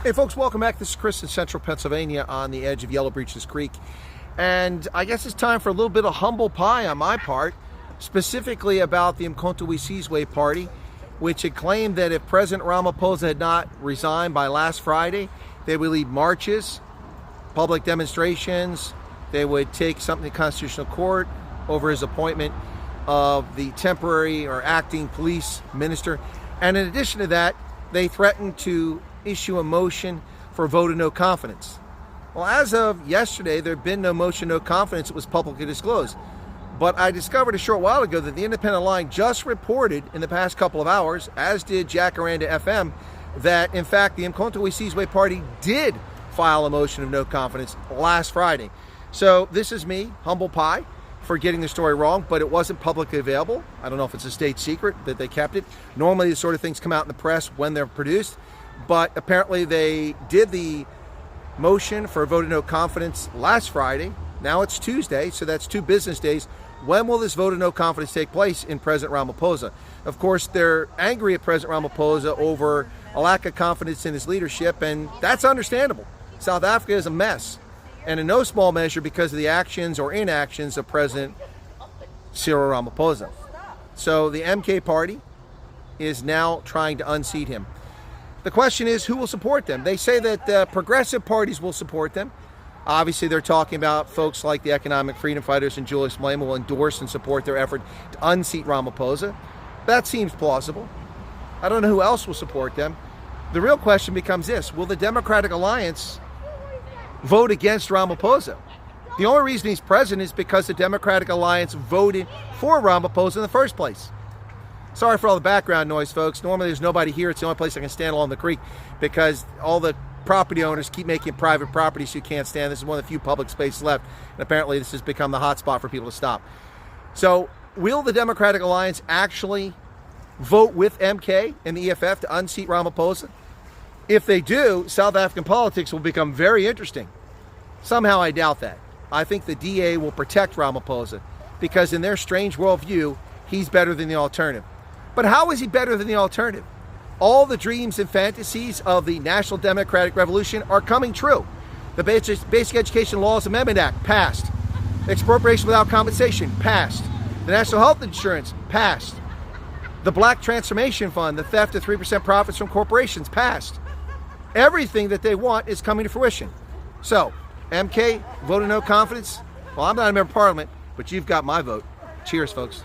Hey folks, welcome back. This is Chris in Central Pennsylvania on the edge of Yellow Breeches Creek. And I guess it's time for a little bit of humble pie on my part, specifically about the Mkhonto-we-Sizwe party, which had claimed that if President Ramaphosa had not resigned by last Friday, they would lead marches, public demonstrations, they would take something to Constitutional Court over his appointment of the temporary or acting police minister. And in addition to that, they threatened to issue a motion for a vote of no confidence. Well, as of yesterday, there had been no motion, no confidence. It was publicly disclosed. But I discovered a short while ago that the Independent Line just reported in the past couple of hours, as did Jacaranda FM, that in fact the Mkhonto-we-Sizwe party did file a motion of no confidence last Friday. So this is me, humble pie, for getting the story wrong, but it wasn't publicly available. I don't know if it's a state secret that they kept it. Normally these sort of things come out in the press when they're produced, but apparently they did the motion for a vote of no confidence last Friday. Now it's Tuesday, so that's 2 business days. When will this vote of no confidence take place in President Ramaphosa? Of course, they're angry at President Ramaphosa over a lack of confidence in his leadership, and that's understandable. South Africa is a mess, and in no small measure because of the actions or inactions of President Cyril Ramaphosa. So the MK party is now trying to unseat him. The question is, who will support them? They say that progressive parties will support them. Obviously, they're talking about folks like the Economic Freedom Fighters and Julius Malema will endorse and support their effort to unseat Ramaphosa. That seems plausible. I don't know who else will support them. The real question becomes this: will the Democratic Alliance vote against Ramaphosa? The only reason he's president is because the Democratic Alliance voted for Ramaphosa in the first place. Sorry for all the background noise, folks. Normally there's nobody here. It's the only place I can stand along the creek because all the property owners keep making private property so you can't stand. This is one of the few public spaces left, and apparently this has become the hot spot for people to stop. So will the Democratic Alliance actually vote with MK and the EFF to unseat Ramaphosa? If they do, South African politics will become very interesting. Somehow I doubt that. I think the DA will protect Ramaphosa because in their strange worldview, he's better than the alternative. But how is he better than the alternative? All the dreams and fantasies of the National Democratic Revolution are coming true. The Basic Education Laws Amendment Act passed. Expropriation without compensation passed. The National Health Insurance passed. The Black Transformation Fund, the theft of 3% profits from corporations, passed. Everything that they want is coming to fruition. So, MK, vote of no confidence? Well, I'm not a member of Parliament, but you've got my vote. Cheers, folks.